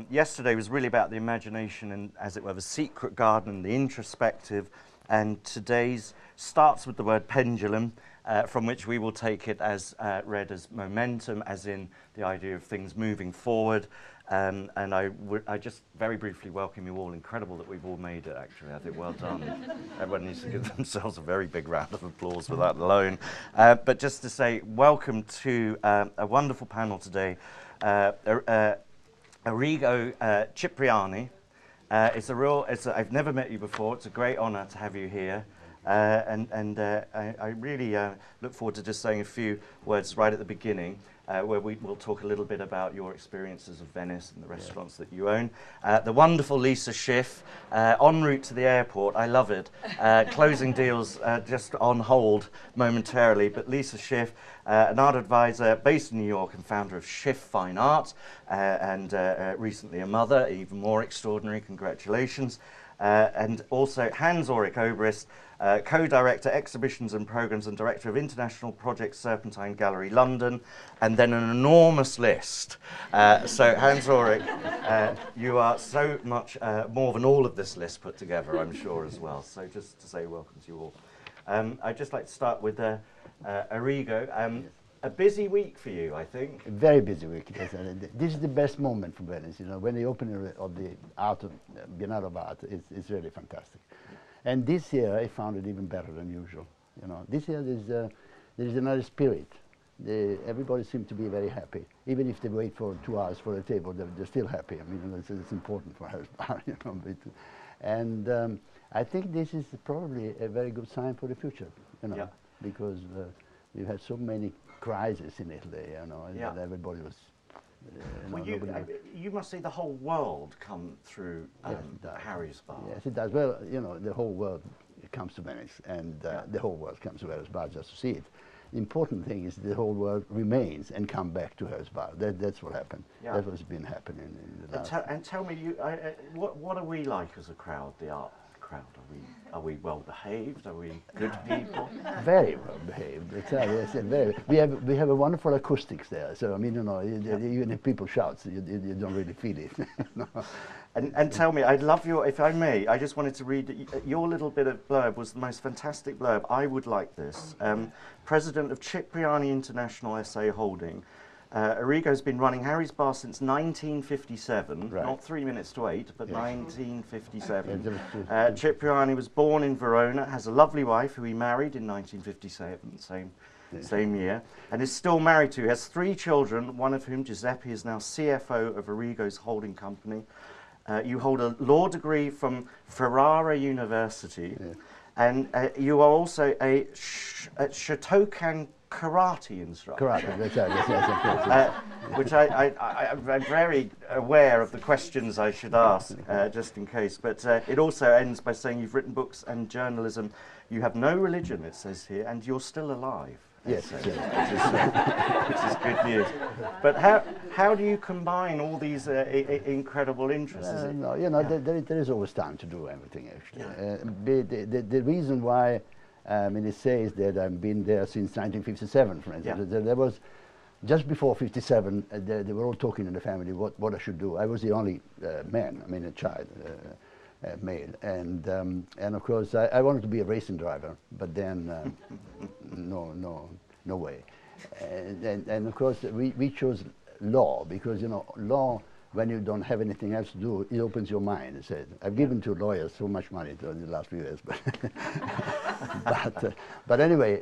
Yesterday was really about the imagination and, as it were, the secret garden, the introspective, and today's starts with the word pendulum, from which we will take it as read as momentum, as in the idea of things moving forward. And I just very briefly welcome you all. Incredible that we've all made it, actually. I think well done. Everyone needs to give themselves a very big round of applause for that alone. But just to say, welcome to a wonderful panel today. Arigo Vipriani. I've never met you before. It's a great honor to have you here. I really look forward to just saying a few words right at the beginning, where we'll talk a little bit about your experiences of Venice and the restaurants that you own. The wonderful Lisa Schiff, en route to the airport. I love it. Closing deals just on hold momentarily. But Lisa Schiff, an art advisor based in New York and founder of Schiff Fine Art, and recently a mother, even more extraordinary. Congratulations. And also Ulrich, Obrist, co-director exhibitions and programs and director of international projects Serpentine Gallery London, and then an enormous list. So Ulrich, you are so much more than all of this list put together, I'm sure, as well. So just to say welcome to you all. I'd just like to start with Arigo. A busy week for you, I think. A very busy week. Yes. This is the best moment for Venice. You know, when the opening of the Biennale of Art, it's really fantastic. And this year, I found it even better than usual. You know, this year there's another spirit. Everybody seems to be very happy, even if they wait for 2 hours for a table. They're still happy. I mean, you know, it's important for house bar. You know, and I think this is probably a very good sign for the future. You know, because we've had so many crisis in Italy, you know, that everybody was. You must see the whole world come through Harry's Bar. Yes, it does. Well, you know, the whole world comes to Venice, and the whole world comes to Harry's Bar just to see it. The important thing is the whole world remains and come back to Harry's Bar. That's what happened. That's what's been happening in the last. And tell me, what are we like as a crowd? The art crowd? Are we well behaved? Are we good people? Very well behaved. Yes, very. We have a wonderful acoustics there. So I mean, you know, even if people shout, you don't really feel it. No. And tell me, I'd love your, if I may, I just wanted to read your little bit of blurb was the most fantastic blurb. I would like this. President of Cipriani International SA Holding. Arigo's been running Harry's Bar since 1957, not 3 minutes to 8, but 1957. Cipriani was born in Verona, has a lovely wife who he married in 1957, same year, and is still married to. He has 3 children, one of whom, Giuseppe, is now CFO of Arigo's holding company. You hold a law degree from Ferrara University, and you are also a Shotokan karate instructor. Karate, that's right. Which I'm very aware of the questions I should ask, just in case. But it also ends by saying you've written books and journalism. You have no religion, it says here, and you're still alive. Yes, which is good news. But how do you combine all these incredible interests? No, you know, there is always time to do everything, actually. The reason why it says that I've been there since 1957, for instance. There was, just before 57, they were all talking in the family what I should do. I was the only man, I mean a child, male. And of course, I wanted to be a racing driver, but then no way. And of course, we chose law, because, you know, law, when you don't have anything else to do, it opens your mind. It said, I've given to lawyers so much money in the last few years, but anyway,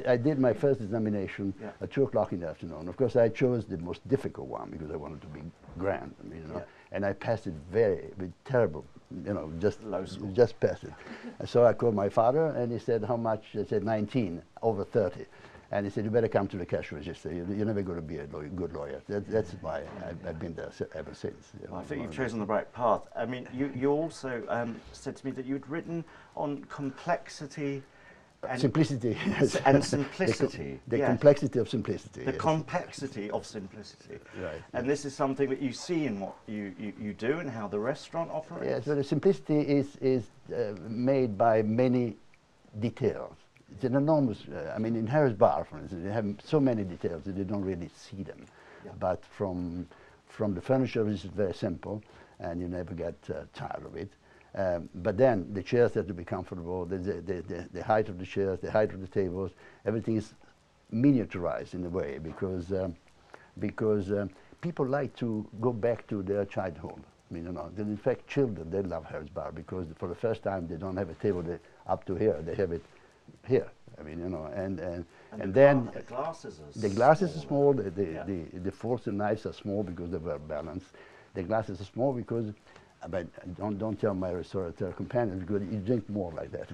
I did my first examination at 2 o'clock in the afternoon. Of course, I chose the most difficult one because I wanted to be grand, I mean, you know, and I passed it with terrible, you know, just passed it. So I called my father, and he said, how much? I said 19 over 30. And he said, you better come to the cash register. You're never going to be a good lawyer. That's why I've been there ever since. You know, I think you've chosen the right path. I mean, you also said to me that you'd written on complexity and simplicity. And simplicity. The complexity of simplicity. The complexity of simplicity. Right. And this is something that you see in what you do and how the restaurant operates. Yeah, so the simplicity is made by many details. It's an enormous, I mean, in Harry's Bar, for instance, they have so many details that you don't really see them. But from from the furniture, which is very simple, and you never get tired of it. But then the chairs have to be comfortable, the height of the chairs, the height of the tables, everything is miniaturized in a way, because people like to go back to their childhood. I mean, you know, in fact, children, they love Harris Bar because for the first time they don't have a table up to here, they have it here. I mean, you know, and then the glasses are small. The forks and knives are small because they were balanced. The glasses are small because, but don't tell my restaurateur companions because you drink more like that.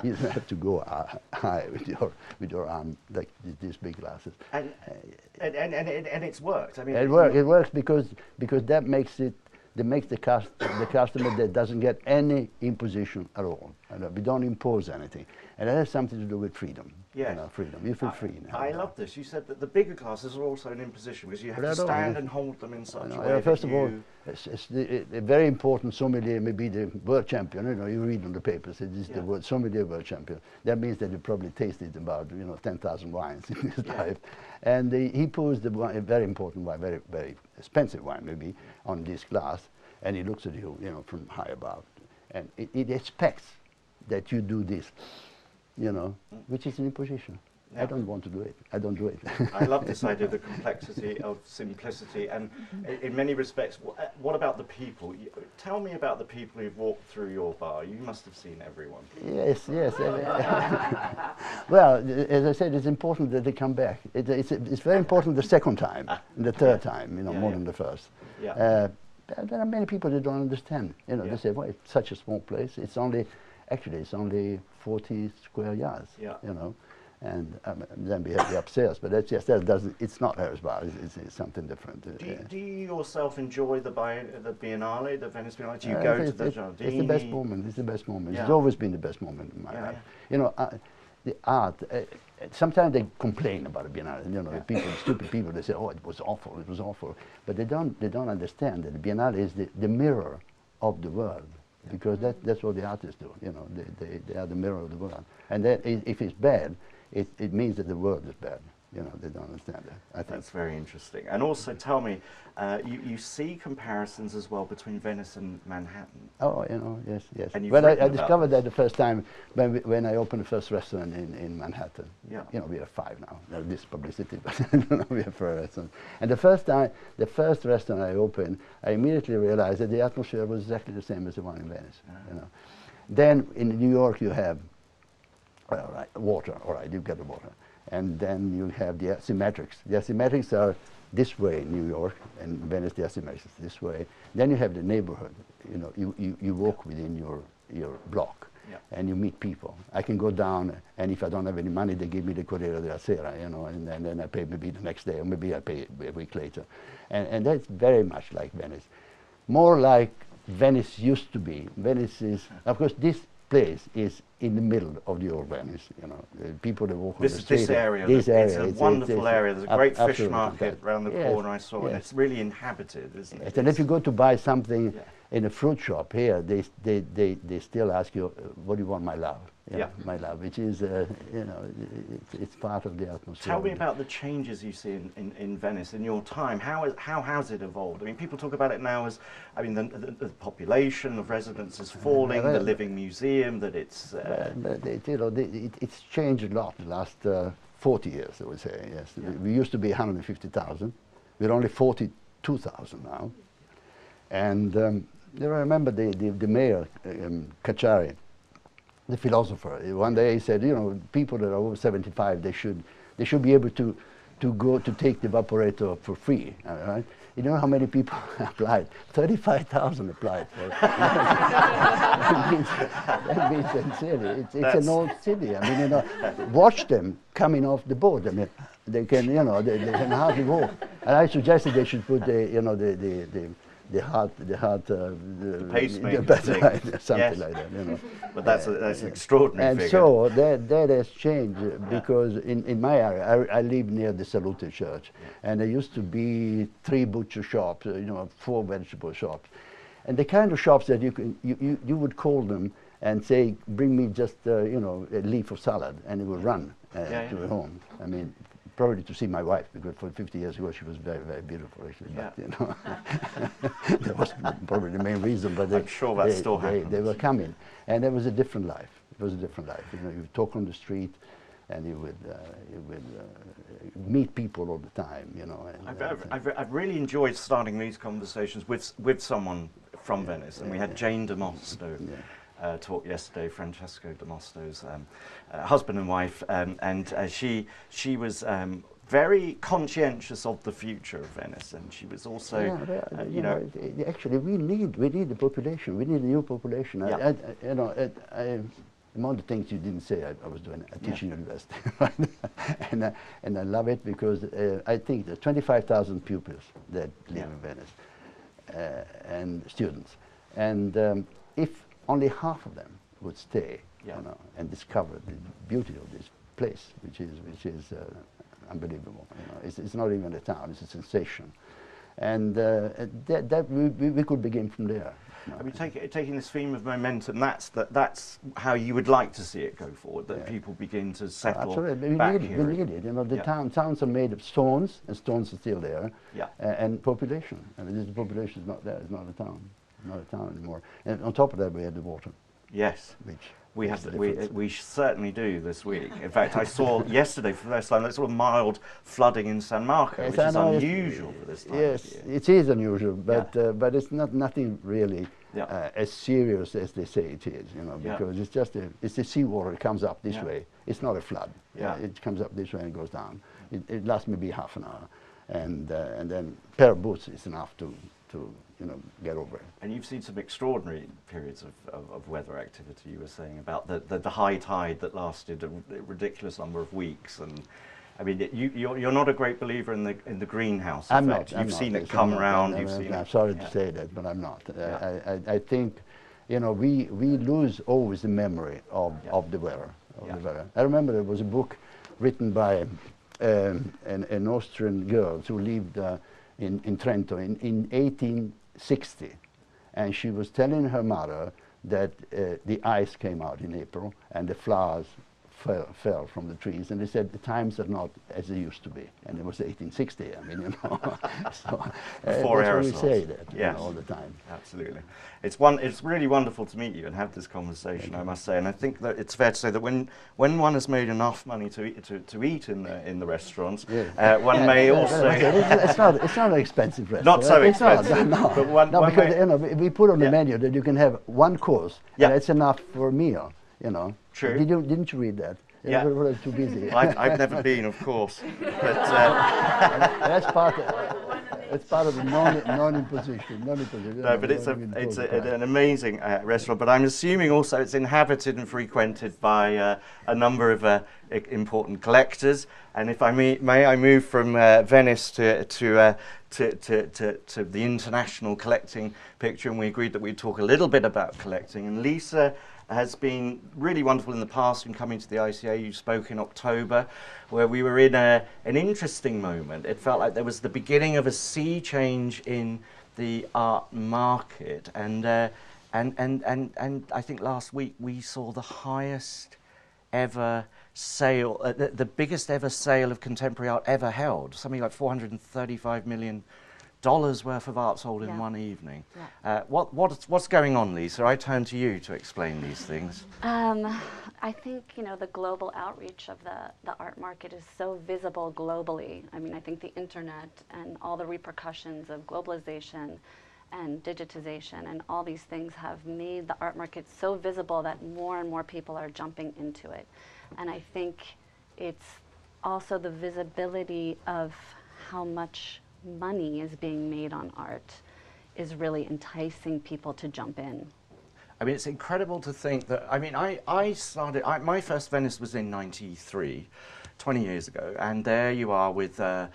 You don't have to go high with your arm like these big glasses. And it's worked. I mean, it works because that makes it. That makes the customer that doesn't get any imposition at all. We don't impose anything, and that has something to do with freedom. Yeah, you know, freedom. You feel free now. I love this. You said that the bigger glasses are also an imposition because you have to stand and hold them in such a way. First of all, it's a very important sommelier may be the world champion. You know, you read on the papers it is the word sommelier world champion. That means that you probably tasted about 10,000 wines in his life, and he pours a very important wine, very very expensive wine maybe, on this glass, and he looks at you, from high above, and it expects that you do this, which is an imposition. Yeah. I don't want to do it. I don't do it. I love this idea of the complexity of simplicity, and in many respects, what about the people? Tell me about the people who've walked through your bar. You must have seen everyone. Yes. Well, as I said, it's important that they come back. It's very important the second time, the third time, more than the first. Yeah. There are many people that don't understand. They say, well, it's such a small place. It's only 40 square yards. Yeah. And then we have the upstairs, but it's not Harris Bar, it's something different. Do you yourself enjoy the Biennale, the Venice Biennale? Do you go to the Giardini? It's the best moment, it's the best moment. Yeah. It's always been the best moment in my life. The art, sometimes they complain about the Biennale, people, stupid people, they say, oh, it was awful. But they don't understand that the Biennale is the mirror of the world. Because that's what the artists do, they are the mirror of the world. And then if it's bad, it means that the world is bad. They don't understand that. I think that's very interesting. And also, tell me, you see comparisons as well between Venice and Manhattan. Oh, yes. And well, I discovered that the first time when I opened the first restaurant in Manhattan. Yeah. We have 5 now. Now this publicity, but we have 4 restaurants. And the first restaurant I opened, I immediately realized that the atmosphere was exactly the same as the one in Venice. Then in New York you have water. All right, you get the water. And then you have the asymmetrics. The asymmetrics are this way in New York, and Venice the asymmetrics is this way. Then you have the neighborhood. You walk within your block, and you meet people. I can go down, and if I don't have any money, they give me the Corriere della Sera, and then I pay maybe the next day, or maybe I pay a week later. And that's very much like Venice. More like Venice used to be. Venice is, of course, this place is in the middle of the old Venice. People that walk on the street. This area. It's a wonderful area. There's a great fish market around the corner. I saw, and it's really inhabited, isn't it? And if you go to buy something in a fruit shop here, they still ask you, "What do you want, my love?" My love, which is it's part of the atmosphere. Tell me about the changes you see in Venice in your time. How has it evolved? I mean, people talk about it now as, the population of residents is falling, the living museum, that it's. It's changed a lot the last 40 years, I would say. Yes, we used to be 150,000. We're only 42,000 now. And I remember the mayor, Cacciari, the philosopher. One day he said, people that are over 75, they should be able to go to take the evaporator for free. Right? You know how many people applied? 35,000 applied for it. that means sincerely, it's an old city. Watch them coming off the boat. They can, they can hardly walk. And I suggested they should put the pacemaker, something like that. But that's an extraordinary and figure. So that has changed because in my area, I live near the Salute Church, and there used to be 3 butcher shops, 4 vegetable shops, and the kind of shops that you would call them and say, bring me just a leaf of salad, and it will run to your home. probably to see my wife, because for 50 years ago she was very, very beautiful actually. Yeah. But, you know, that was probably the main reason. But I'm sure that still happens. They were coming, and it was a different life. It was a different life. You know, you talk on the street, and you would meet people all the time. You know. And, I've really enjoyed starting these conversations with someone from Venice, and we had Jane D'Amosto. Talk yesterday, Francesco D'Amosto's husband and wife, and she was very conscientious of the future of Venice, and she was also, you know, actually we need the population. We need a new population. Yeah. You know, among the things you didn't say, I was doing a teaching university, and I love it because I think there's 25,000 pupils that live in Venice, and students, and if only half of them would stay, you know, and discover the beauty of this place, which is unbelievable. You know, it's not even a town; it's a sensation, and that we could begin from there. You know. I mean, taking this theme of momentum, that's how you would like to see it go forward. That people begin to settle back here. We need it. You know, the towns are made of stones, and stones are still there. Yeah. And population. I mean, the population is not there. It's not a town. Not a town anymore. And on top of that, we had the water. Yes, we certainly do this week. In fact, I saw yesterday for the first time that sort of mild flooding in San Marco, which is unusual for this time of year. Yes, it is unusual, but it's nothing really as serious as they say it is. You know, because it's just it's the seawater. It comes up this way. It's not a flood. It comes up this way and goes down. It lasts maybe half an hour, and then a pair of boots is enough to you know, get over it. And you've seen some extraordinary periods of weather activity. You were saying about the high tide that lasted a ridiculous number of weeks, and I mean, you're not a great believer in the greenhouse effect. You've seen it come around. I'm sorry to say that, but I'm not. I think, you know, we lose always the memory of the weather. I remember there was a book written by an Austrian girl who lived in Trento in 1860, and she was telling her mother that the ice came out in April and the flowers fell from the trees, and they said the times are not as they used to be, and it was 1860. I mean, you know, so that's why we say that you know, all the time. Absolutely, it's really wonderful to meet you and have this conversation. I must say, and I think that it's fair to say that when one has made enough money to eat in the restaurants, one may also. It's not an expensive restaurant. Not so expensive, but one because you know, we put on the menu that you can have one course, and it's enough for a meal. You know. True. Didn't you read that? Yeah. We were too busy. I've never been, of course. But that's part of the non-imposition. No, but it's an amazing restaurant. But I'm assuming also it's inhabited and frequented by a number of important collectors. And if I may I move from Venice to the international collecting picture, and we agreed that we'd talk a little bit about collecting. And Lisa has been really wonderful in the past in coming to the ICA. You spoke in October, where we were in an interesting moment. It felt like there was the beginning of a sea change in the art market, and I think last week we saw the highest ever sale, the biggest ever sale of contemporary art ever held, something like $435 million worth of art sold in one evening. What's going on, Lisa? I turn to you to explain these things. I think, you know, the global outreach of the art market is so visible globally. I mean, I think the internet and all the repercussions of globalization and digitization and all these things have made the art market so visible that more and more people are jumping into it. And I think it's also the visibility of how much money is being made on art is really enticing people to jump in. I mean, it's incredible to think that, I mean, my first Venice was in '93, 20 years ago, and there you are with an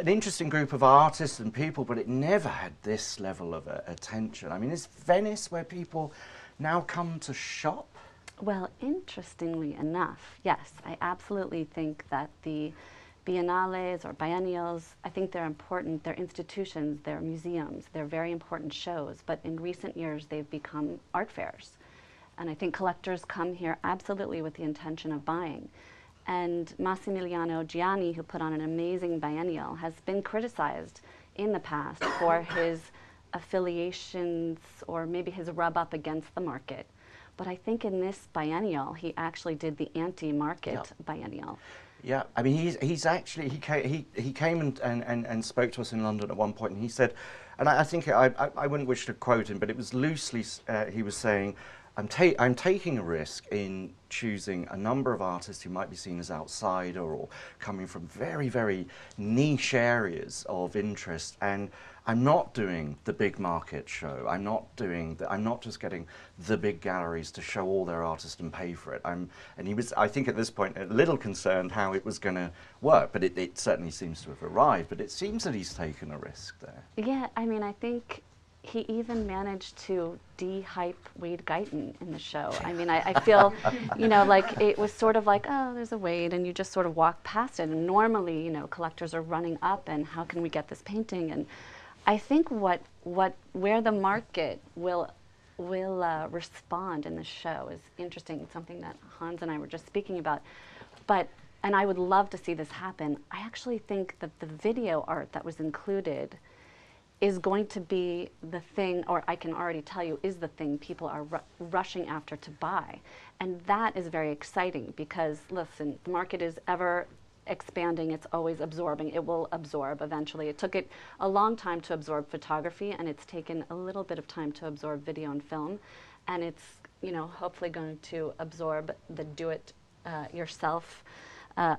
interesting group of artists and people, but it never had this level of attention. I mean, is Venice where people now come to shop? Well, interestingly enough, yes, I absolutely think that the Biennales or biennials, I think they're important. They're institutions, they're museums, they're very important shows, but in recent years they've become art fairs. And I think collectors come here absolutely with the intention of buying. And Massimiliano Gianni, who put on an amazing biennial, has been criticized in the past for his affiliations or maybe his rub up against the market. But I think in this biennial, he actually did the anti-market biennial. Yeah, I mean, he's actually, he came and spoke to us in London at one point, and he said, and I think, I wouldn't wish to quote him, but it was loosely, he was saying, I'm taking a risk in choosing a number of artists who might be seen as outsider or coming from very, very niche areas of interest, and I'm not doing the big market show. I'm not just getting the big galleries to show all their artists and pay for it. And he was, I think at this point, a little concerned how it was going to work, but it certainly seems to have arrived. But it seems that he's taken a risk there. Yeah, I mean, I think he even managed to de-hype Wade Guyton in the show. I mean, I feel, you know, like it was sort of like, oh, there's a Wade, and you just sort of walk past it. And normally, you know, collectors are running up, and how can we get this painting? And I think where the market will respond in the show is interesting. It's something that Hans and I were just speaking about. And I would love to see this happen. I actually think that the video art that was included is going to be the thing, or I can already tell you, is the thing people are rushing after to buy. And that is very exciting because, listen, the market is ever expanding, it's always absorbing. It will absorb eventually. It took it a long time to absorb photography, and it's taken a little bit of time to absorb video and film. And it's, you know, hopefully going to absorb the do-it-yourself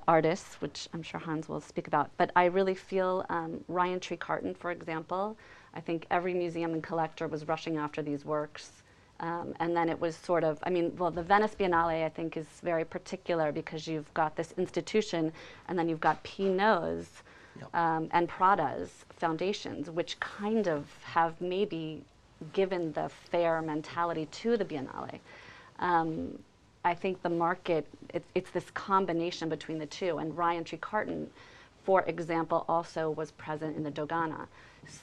artists, which I'm sure Hans will speak about. But I really feel Ryan Trecarton, for example, I think every museum and collector was rushing after these works. And then it was sort of, I mean, well, the Venice Biennale, I think, is very particular because you've got this institution, and then you've got Pinot's and Prada's foundations, which kind of have maybe given the fair mentality to the Biennale. I think the market, it's this combination between the two. And Ryan Trecarton, for example, also was present in the Dogana.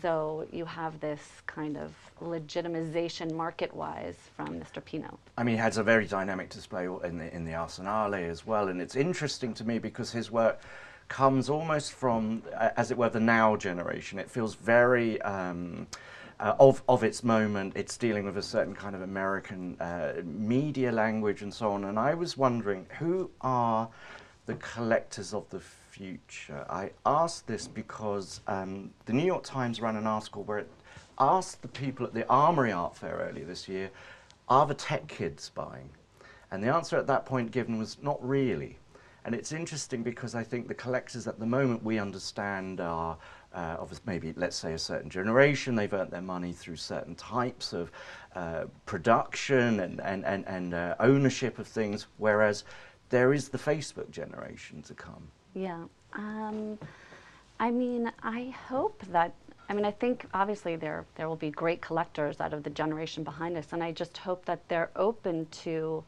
So you have this kind of legitimization market-wise from Mr. Pinot. I mean, he has a very dynamic display in the Arsenale as well, and it's interesting to me because his work comes almost from, as it were, the now generation. It feels very of its moment. It's dealing with a certain kind of American media language and so on. And I was wondering, who are the collectors of the future? I asked this because the New York Times ran an article where it asked the people at the Armory Art Fair earlier this year, are the tech kids buying? And the answer at that point given was not really. And it's interesting because I think the collectors at the moment we understand are of maybe, let's say, a certain generation. They've earned their money through certain types of production and ownership of things, whereas there is the Facebook generation to come. Yeah. I mean, I hope that, I mean, I think obviously there will be great collectors out of the generation behind us, and I just hope that they're open to,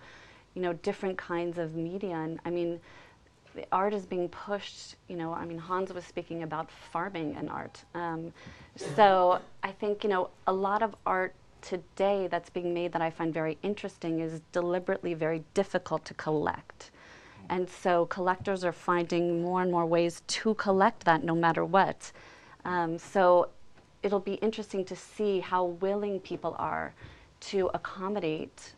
you know, different kinds of media. And I mean, the art is being pushed, you know, I mean, Hans was speaking about farming and art. So I think, you know, a lot of art today that's being made that I find very interesting is deliberately very difficult to collect. And so collectors are finding more and more ways to collect that no matter what. So it'll be interesting to see how willing people are to accommodate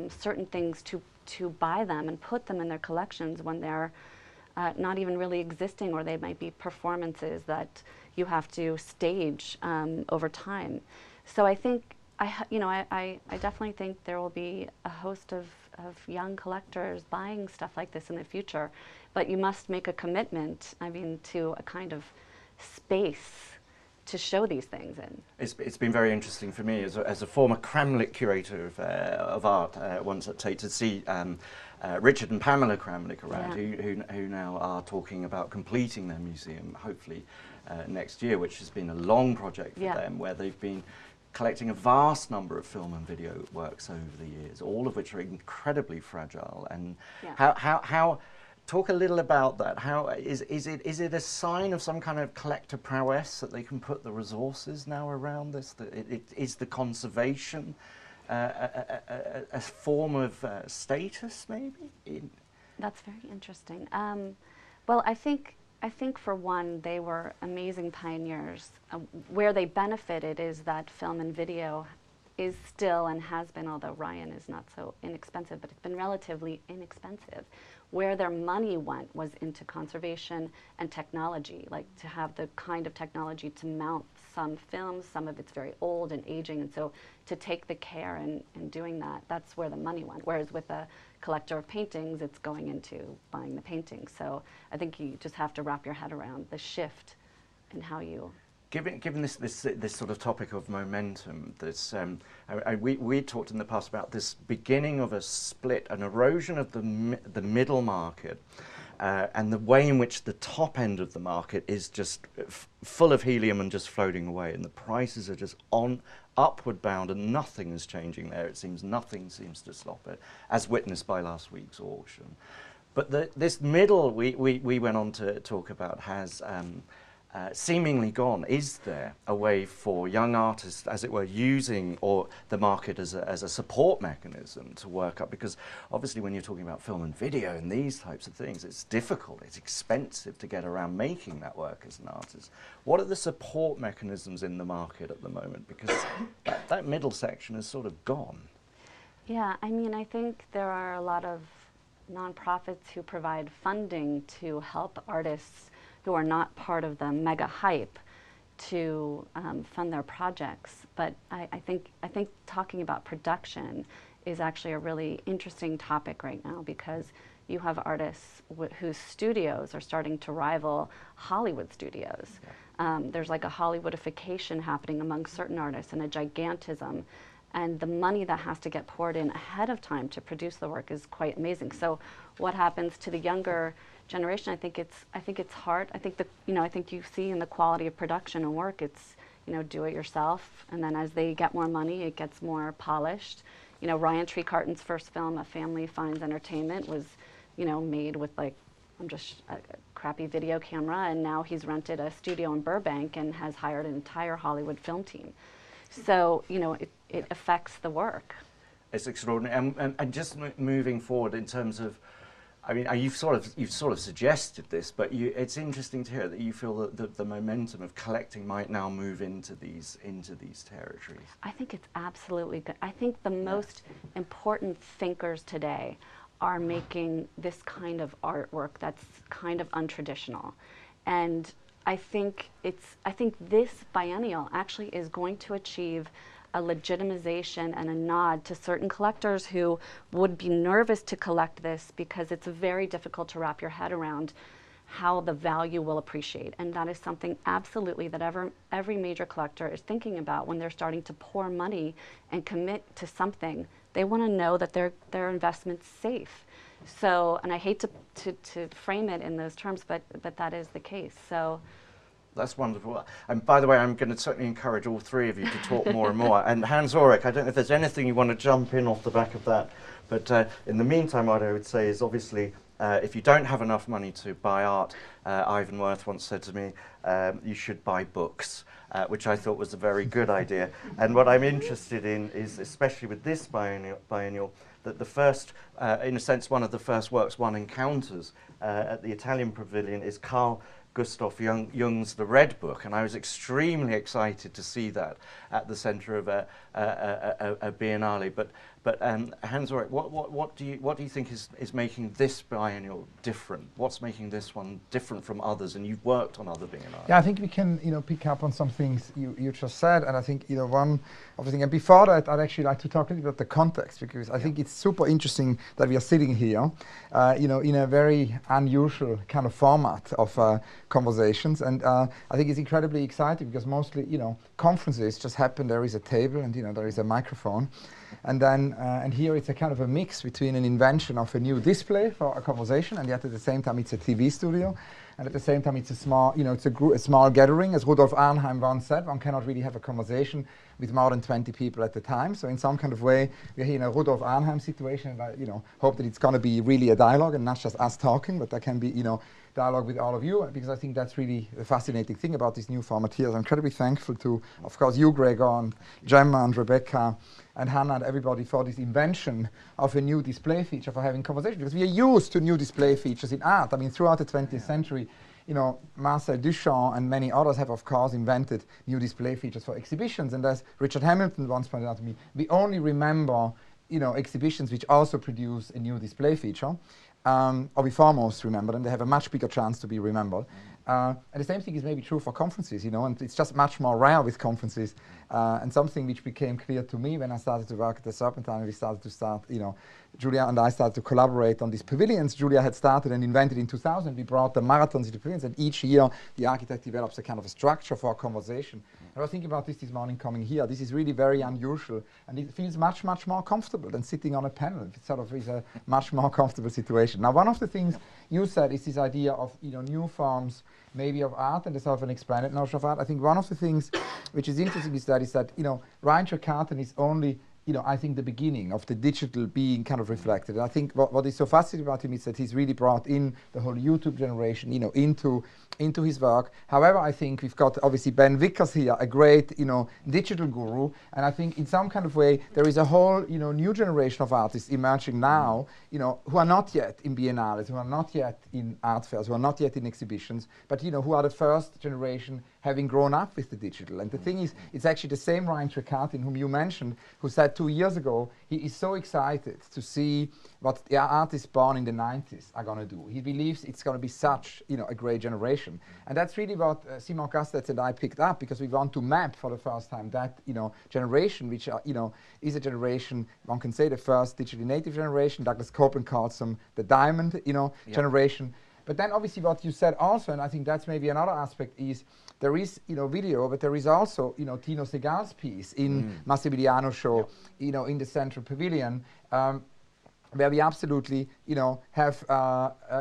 certain things to buy them and put them in their collections when they're not even really existing, or they might be performances that you have to stage over time. So I think, I definitely think there will be a host of young collectors buying stuff like this in the future, but you must make a commitment, I mean, to a kind of space to show these things in. It's been very interesting for me as a former Kramlich curator of art once at Tate to see Richard and Pamela Kramlich around, who now are talking about completing their museum, hopefully next year, which has been a long project for them, where they've been collecting a vast number of film and video works over the years, all of which are incredibly fragile. And how talk a little about that. How is it a sign of some kind of collector prowess that they can put the resources now around this? That is the conservation a form of status, maybe? That's very interesting. Well, I think for one, they were amazing pioneers. Where they benefited is that film and video is still and has been, although Ryan is not so inexpensive, but it's been relatively inexpensive. Where their money went was into conservation and technology, like to have the kind of technology to mount some films. Some of it's very old and aging, and so to take the care in doing that, that's where the money went. Whereas with a collector of paintings, it's going into buying the paintings. So I think you just have to wrap your head around the shift in how you... Given this sort of topic of momentum, we talked in the past about this beginning of a split, an erosion of the middle market, and the way in which the top end of the market is just full of helium and just floating away, and the prices are just upward bound, and nothing is changing there. It seems nothing seems to stop it, as witnessed by last week's auction. But this middle we went on to talk about has seemingly gone. Is there a way for young artists, as it were, using the market as a support mechanism to work up? Because obviously when you're talking about film and video and these types of things, it's difficult, it's expensive to get around making that work as an artist. What are the support mechanisms in the market at the moment? Because that middle section is sort of gone. Yeah, I mean, I think there are a lot of nonprofits who provide funding to help artists who are not part of the mega hype to fund their projects. But I think talking about production is actually a really interesting topic right now, because you have artists whose studios are starting to rival Hollywood studios. There's like a Hollywoodification happening among certain artists and a gigantism. And the money that has to get poured in ahead of time to produce the work is quite amazing. So what happens to the younger generation? I think it's hard. I think you see in the quality of production and work, it's do it yourself, and then as they get more money, it gets more polished. Ryan Treecarton's first film, A Family Finds Entertainment, was made with like just a crappy video camera, and now he's rented a studio in Burbank and has hired an entire Hollywood film team. So it affects the work. It's extraordinary. And just moving forward in terms of, I mean, you've sort of suggested this, but it's interesting to hear that you feel that the momentum of collecting might now move into these territories. I think it's absolutely good. I think the most important thinkers today are making this kind of artwork that's kind of untraditional, and I think this biennial actually is going to achieve a legitimization and a nod to certain collectors who would be nervous to collect this, because it's very difficult to wrap your head around how the value will appreciate. And that is something absolutely that every major collector is thinking about when they're starting to pour money and commit to something. They want to know that their investment's safe. So, and I hate to frame it in those terms, but that is the case. So. That's wonderful. And by the way, I'm going to certainly encourage all three of you to talk more and more. And Hans Ulrich, I don't know if there's anything you want to jump in off the back of that. But in the meantime, what I would say is obviously, if you don't have enough money to buy art, Ivan Worth once said to me, you should buy books, which I thought was a very good idea. And what I'm interested in is, especially with this biennial, that the first, in a sense, one of the first works one encounters at the Italian Pavilion is Carl Gustav Jung's The Red Book, and I was extremely excited to see that at the centre of a Biennale. But Hans Ulrich, what do you think is making this biennial different? What's making this one different from others? And you've worked on other biennales. Yeah, I think we can pick up on some things you just said, and I think one of the things. And before that, I'd actually like to talk a little bit about the context, because I think it's super interesting that we are sitting here, in a very unusual kind of format of conversations, and I think it's incredibly exciting because mostly conferences just happen. There is a table and there is a microphone. And then, and here it's a kind of a mix between an invention of a new display for a conversation, and yet at the same time it's a TV studio, and at the same time it's a small, it's a small gathering. As Rudolf Arnheim once said, one cannot really have a conversation with more than 20 people at a time. So in some kind of way, we're here in a Rudolf Arnheim situation, and I, hope that it's going to be really a dialogue and not just us talking, but there can be, dialogue with all of you, because I think that's really the fascinating thing about this new format here. I'm incredibly thankful to, of course, you, Gregor, and Gemma, and Rebecca, and Hannah, and everybody for this invention of a new display feature for having conversation, because we are used to new display features in art. I mean, throughout the 20th century, you know, Marcel Duchamp and many others have, of course, invented new display features for exhibitions. And as Richard Hamilton once pointed out to me, we only remember, you know, exhibitions which also produce a new display feature, or we foremost remember them. They have a much bigger chance to be remembered. And the same thing is maybe true for conferences, you know, and it's just much more rare with conferences. And something which became clear to me when I started to work at the Serpentine, you know, Julia and I started to collaborate on these pavilions. Julia had started and invented in 2000. We brought the marathons into pavilions, and each year the architect develops a kind of a structure for a conversation. And I was thinking about this morning coming here. This is really very unusual, and it feels much, much more comfortable than sitting on a panel. It sort of is a much more comfortable situation. Now, one of the things you said is this idea of, you know, new forms maybe of art, and the sort of an expanded notion of art. I think one of the things which is interesting is that, you know, Reinhard Carton is only, you know, I think the beginning of the digital being kind of reflected. And I think what is so fascinating about him is that he's really brought in the whole YouTube generation, you know, into his work. However, I think we've got obviously Ben Vickers here, a great, you know, digital guru. And I think in some kind of way there is a whole, you know, new generation of artists emerging now, you know, who are not yet in biennales, who are not yet in art fairs, who are not yet in exhibitions, but, you know, who are the first generation having grown up with the digital. And the thing is, it's actually the same Ryan Trecartin whom you mentioned, who said 2 years ago, he is so excited to see what the artists born in the 90s are going to do. He believes it's going to be such, you know, a great generation. And that's really what Simon Castells and I picked up, because we want to map for the first time that, you know, generation, which, you know, is a generation, one can say the first digitally native generation. Douglas Copeland calls them the diamond, you know, generation. But then obviously what you said also, and I think that's maybe another aspect, is there is, you know, video, but there is also, you know, Tino Segal's piece in Massimiliano show, you know, in the Central Pavilion, where we absolutely, you know, have,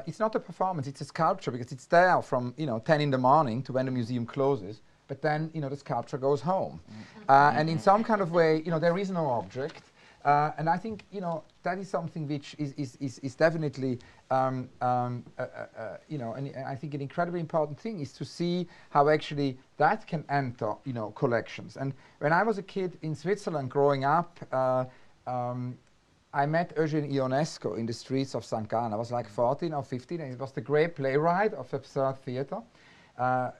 it's not a performance, it's a sculpture, because it's there from, you know, 10 in the morning to when the museum closes, but then, you know, the sculpture goes home. And in some kind of way, you know, there is no object. And I think, you know, that is something which is definitely, you know, and I think an incredibly important thing is to see how actually that can enter, you know, collections. And when I was a kid in Switzerland growing up, I met Eugene Ionesco in the streets of St. Gallen. I was like 14 or 15, and he was the great playwright of absurd theater.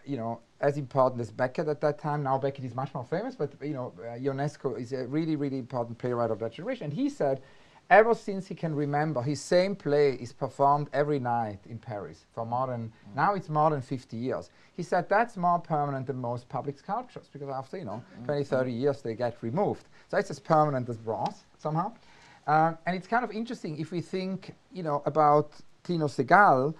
You know, as important as Beckett at that time. Now Beckett is much more famous, but, you know, Ionesco is a really, really important playwright of that generation. And he said, ever since he can remember, his same play is performed every night in Paris for more than, now it's more than 50 years. He said that's more permanent than most public sculptures, because after, you know, 20, 30 years they get removed. So it's as permanent as bronze, somehow. And it's kind of interesting if we think, you know, about Tino Segal,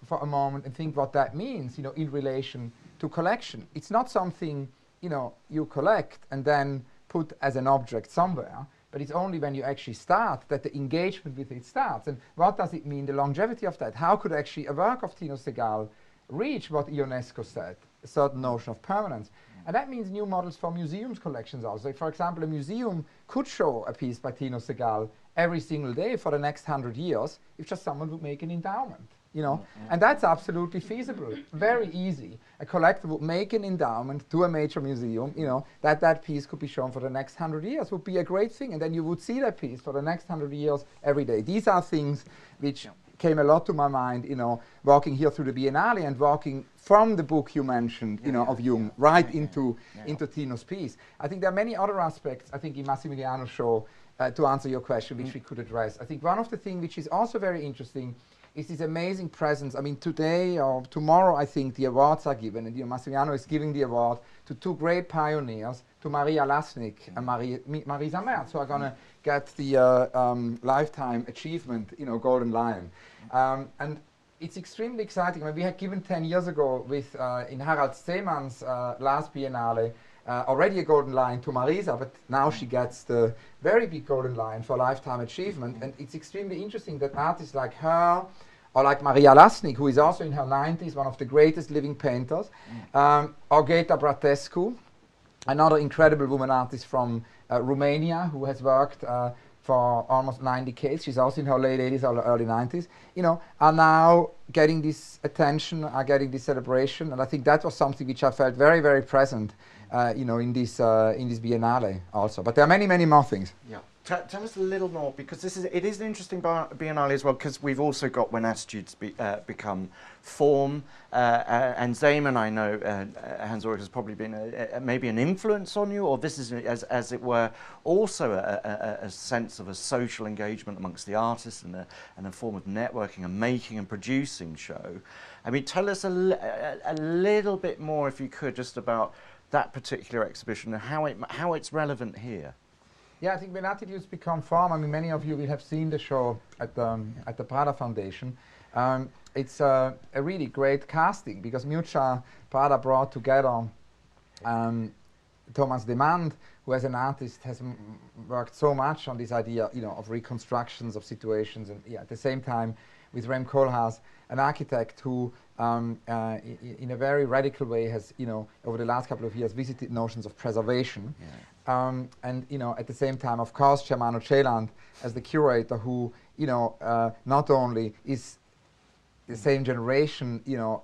for a moment and think what that means, you know, in relation to collection. It's not something, you know, you collect and then put as an object somewhere, but it's only when you actually start that the engagement with it starts. And what does it mean, the longevity of that? How could actually a work of Tino Segal reach what Ionesco said, a certain notion of permanence? And that means new models for museums collections also. Like, for example, a museum could show a piece by Tino Segal every single day for the next 100 years if just someone would make an endowment. You know, and that's absolutely feasible, very easy. A collector would make an endowment to a major museum, you know, that piece could be shown for the next 100 years, would be a great thing. And then you would see that piece for the next 100 years every day. These are things which came a lot to my mind, you know, walking here through the Biennale and walking from the book you mentioned, you know, of Jung, right into Tino's piece. I think there are many other aspects, I think, in Massimiliano's show, to answer your question, which we could address. I think one of the things which is also very interesting is this amazing presence. I mean, today or tomorrow, I think the awards are given, and, you know, Massimiliano is giving the award to two great pioneers, to Maria Lasnik and Marisa Merz, who are going to get the Lifetime Achievement, you know, Golden Lion. And it's extremely exciting. I mean, we had given 10 years ago with, in Harald Seemann's last Biennale, already a Golden Lion to Marisa, but now she gets the very big Golden Lion for Lifetime Achievement. And it's extremely interesting that artists like her, or like Maria Lasnik, who is also in her 90s, one of the greatest living painters, or Geta Bratescu, another incredible woman artist from Romania, who has worked for almost 9 decades, she's also in her late 80s or early 90s, you know, are now getting this attention, are getting this celebration, and I think that was something which I felt very, very present, you know, in this Biennale also. But there are many, many more things. Yeah. Tell us a little more, because it is an interesting Biennale as well, because we've also got When Attitudes Become Form, and Zeman, I know, Hans Ulrich has probably been maybe an influence on you, or this is, as it were, also a sense of a social engagement amongst the artists and a form of networking and making and producing show. I mean, tell us a little bit more, if you could, just about that particular exhibition and how it's relevant here. Yeah, I think When Attitudes Become Form, I mean, many of you will have seen the show at the Prada Foundation. It's a really great casting, because Mucha Prada brought together Thomas Demand, who as an artist has worked so much on this idea, you know, of reconstructions of situations, and at the same time with Rem Koolhaas, an architect who in a very radical way has, you know, over the last couple of years visited notions of preservation. Yeah. And, you know, at the same time, of course, Germano Celand as the curator, who, you know, not only is the same generation, you know,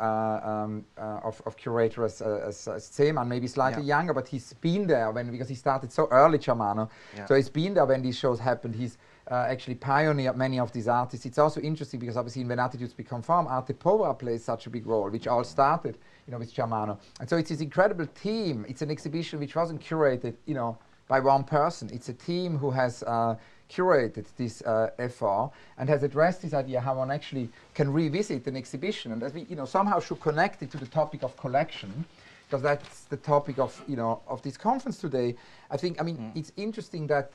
of curators as Zeman, maybe slightly younger, but he's been there because he started so early, Germano. Yeah. So he's been there when these shows happened. He's actually pioneered many of these artists. It's also interesting because obviously in When Attitudes Become Form, Arte Povera plays such a big role, which all started, you know, with Germano. And so it's this incredible team. It's an exhibition which wasn't curated, you know, by one person. It's a team who has curated this effort and has addressed this idea how one actually can revisit an exhibition, and that we, you know, somehow should connect it to the topic of collection, because that's the topic of, you know, of this conference today. I think, I mean, it's interesting that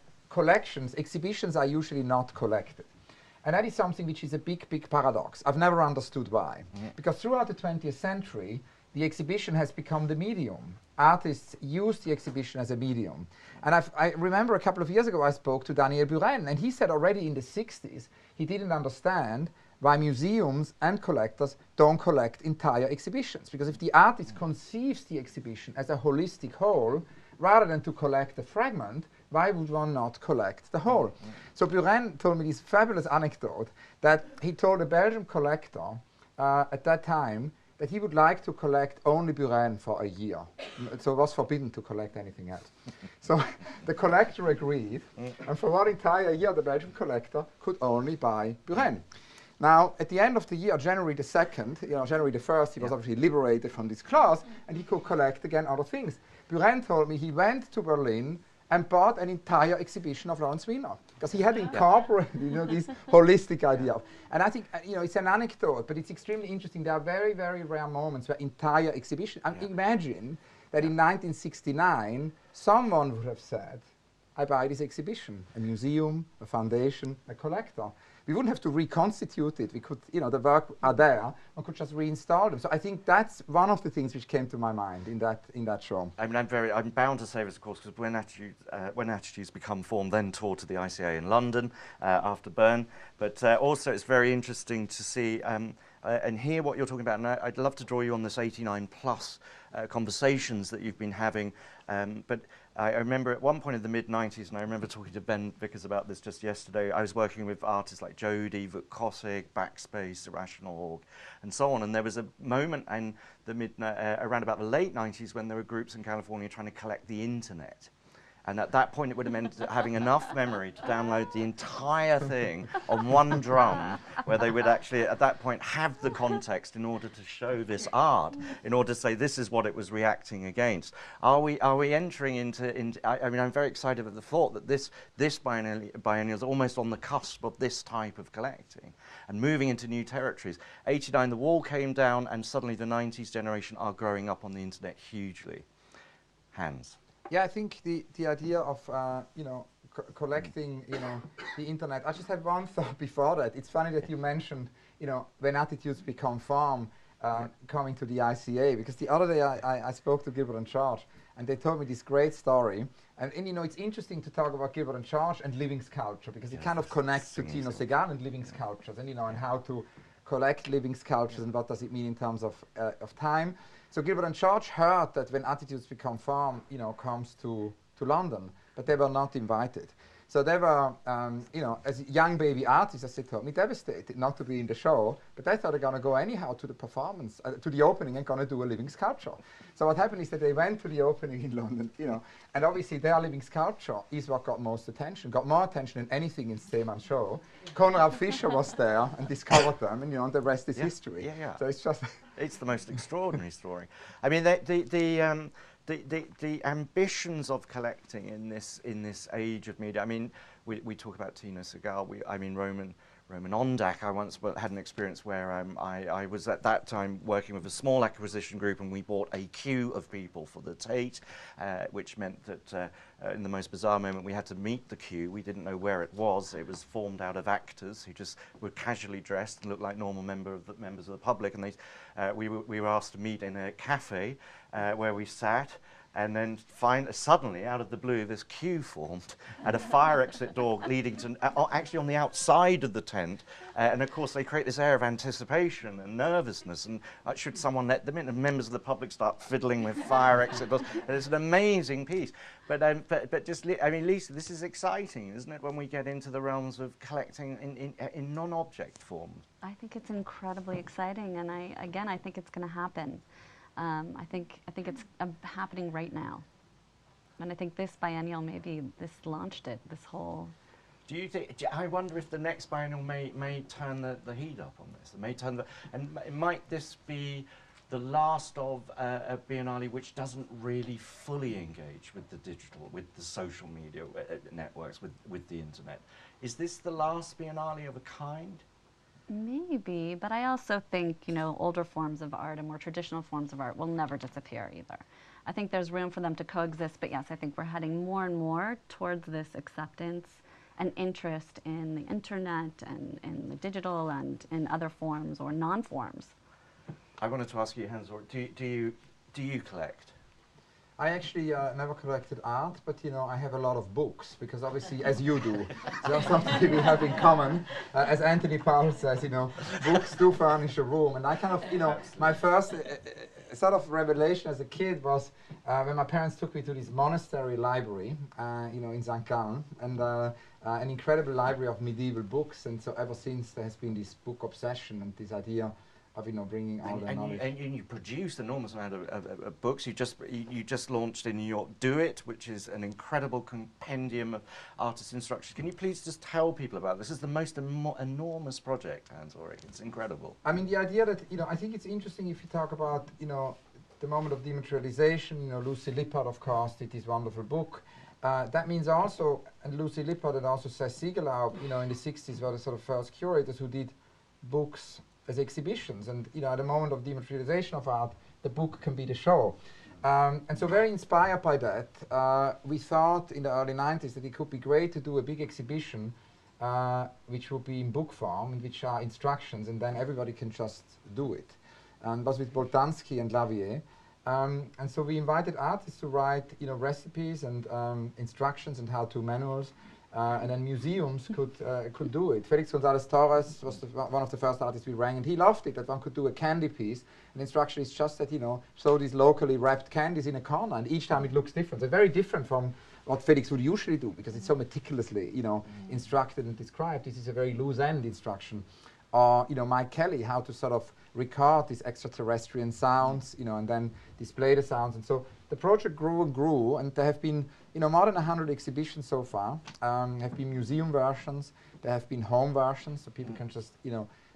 exhibitions are usually not collected. And that is something which is a big, big paradox. I've never understood why. Because throughout the 20th century, the exhibition has become the medium. Artists use the exhibition as a medium. And I remember a couple of years ago I spoke to Daniel Buren, and he said already in the 60s he didn't understand why museums and collectors don't collect entire exhibitions. Because if the artist conceives the exhibition as a holistic whole, rather than to collect a fragment, why would one not collect the whole? So Buren told me this fabulous anecdote that he told a Belgian collector at that time that he would like to collect only Buren for a year. So it was forbidden to collect anything else. So the collector agreed, and for 1 entire year the Belgian collector could only buy Buren. Now, at the end of the year, January the 2nd, you know, January the 1st, he was obviously liberated from this clause, and he could collect again other things. Buren told me he went to Berlin and bought an entire exhibition of Lawrence Wiener, because he had incorporated, you know, this holistic idea. And I think, you know, it's an anecdote, but it's extremely interesting. There are very, very rare moments where entire exhibition. And imagine that in 1969, someone would have said, I buy this exhibition, a museum, a foundation, a collector. We wouldn't have to reconstitute it. We could, you know, the work are there. One could just reinstall them. So I think that's one of the things which came to my mind in that show. I mean, I'm bound to say this, of course, because When Attitudes Become Form then toured to the ICA in London after Bern. But also, it's very interesting to see and hear what you're talking about. And I'd love to draw you on this 89 plus conversations that you've been having. But I remember at one point in the mid-90s, and I remember talking to Ben Vickers about this just yesterday, I was working with artists like Jody, Vuk Kosig, Backspace, Irrational Org, and so on. And there was a moment in the around about the late 90s when there were groups in California trying to collect the internet. And at that point, it would have meant having enough memory to download the entire thing on one drum, where they would actually, at that point, have the context in order to show this art, in order to say this is what it was reacting against. Are we entering into I mean, I'm very excited at the thought that this biennial is almost on the cusp of this type of collecting and moving into new territories. 89, the wall came down, and suddenly the 90s generation are growing up on the internet hugely. Hans. Yeah, I think the idea of you know, collecting, you know, the internet. I just had one thought before that. It's funny that you mentioned, you know, When Attitudes Become Form coming to the ICA, because the other day I spoke to Gilbert and George, and they told me this great story. And you know, it's interesting to talk about Gilbert and George and living sculpture, because it kind of connects to Tino Segal and living sculptures, and you know, and how to collect living sculptures and what does it mean in terms of time. So Gilbert and George heard that When Attitudes Become Form, you know, comes to London, but they were not invited. So they were, as young baby artists, as they told me, devastated not to be in the show, but they thought they're going to go anyhow to the performance, to the opening, and going to do a living sculpture. So what happened is that they went to the opening in London, and obviously their living sculpture is what got most attention, got more attention than anything in Steemann's show. Conrad Fischer was there and discovered them, and the rest is history. Yeah. So it's just... It's the most extraordinary story. I mean, the ambitions of collecting in this age of media. I mean, we talk about Tina Segal. Roman Ondak. I once had an experience where I was at that time working with a small acquisition group, and we bought a queue of people for the Tate, which meant that in the most bizarre moment we had to meet the queue. We didn't know where it was. It was formed out of actors who just were casually dressed and looked like normal members of the public, and we were asked to meet in a cafe where we sat. And then suddenly, out of the blue, this queue formed at a fire exit door leading to, actually on the outside of the tent. And of course, they create this air of anticipation and nervousness. And should someone let them in? And members of the public start fiddling with fire exit doors. And it's an amazing piece. But Lisa, this is exciting, isn't it, when we get into the realms of collecting in non-object forms? I think it's incredibly exciting. And I think it's going to happen. I think it's happening right now, and I think this biennial maybe launched it. This whole. Do you think? I wonder if the next biennial may turn the heat up on this. It may turn might this be the last of a Biennale which doesn't really fully engage with the digital, with the social media networks, with the internet? Is this the last Biennale of a kind? Maybe, but I also think, older forms of art and more traditional forms of art will never disappear either. I think there's room for them to coexist, but yes, I think we're heading more and more towards this acceptance and interest in the internet and in the digital and in other forms or non-forms. I wanted to ask you, Hans-Ulrich, do you collect? I actually never collected art, but I have a lot of books, because obviously, as you do, there's something we have in common. As Anthony Powell says, books do furnish a room. And I kind of, my first sort of revelation as a kid was when my parents took me to this monastery library, in St. Gallen, and an incredible library of medieval books. And so ever since, there has been this book obsession and this idea of bringing all the knowledge. And you produced an enormous amount of books. You just launched in New York Do It, which is an incredible compendium of artist instructions. Can you please just tell people about this? This is the most enormous project, Hans-Ulrich. It's incredible. I mean, the idea that, I think it's interesting if you talk about, the moment of dematerialization. Lucy Lippard, of course, did this wonderful book. That means also, and Lucy Lippard and also Seth Siegelau, in the 60s were the sort of first curators who did books as exhibitions, and at the moment of dematerialization of art, the book can be the show. And so very inspired by that, we thought in the early 90s that it could be great to do a big exhibition which would be in book form, in which are instructions, and then everybody can just do it. And it was with Boltanski and Lavier. And so we invited artists to write recipes and instructions and how-to manuals. And then museums could do it. Felix González Torres was one of the first artists we rang, and he loved it, that one could do a candy piece. And the instruction is just that, show these locally wrapped candies in a corner, and each time it looks different. So very different from what Felix would usually do, because it's so meticulously, instructed and described. This is a very loose-end instruction. Or, Mike Kelly, how to sort of record these extraterrestrial sounds, and then display the sounds. And so the project grew and grew, and there have been, more than 100 exhibitions so far. There have been museum versions, there have been home versions, so people can just,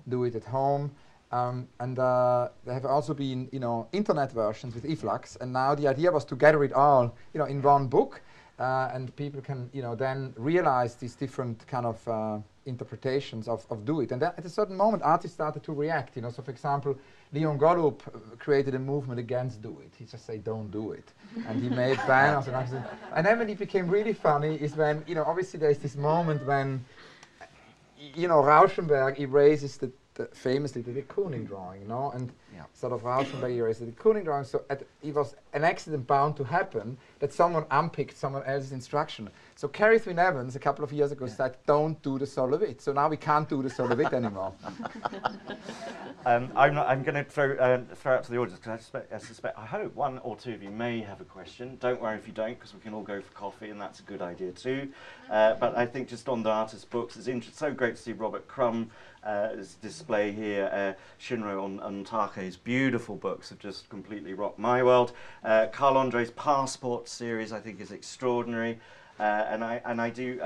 do it at home. And there have also been, internet versions with eFlux, and now the idea was to gather it all, in one book, and people can, then realize these different kind of interpretations of Do It. And then at a certain moment, artists started to react, So for example, Leon Golub created a movement against Do It. He just said, don't do it. And he made banners. And then when it became really funny is when, obviously there's this moment when, Rauschenberg erases famously the de Kooning drawing, and sort of Rauschenberg erases the de Kooning drawing. So it was an accident bound to happen that someone unpicked someone else's instruction. So Carrie Thwin Evans, a couple of years ago, said, don't do the Solovit. So now we can't do the Solovit anymore. I'm going to throw out to the audience because I hope one or two of you may have a question. Don't worry if you don't, because we can all go for coffee, and that's a good idea too. But I think just on the artist books, it's so great to see Robert Crumb's display here. Shinro on Take's beautiful books have just completely rocked my world. Carl Andre's Passport series I think is extraordinary, and I do.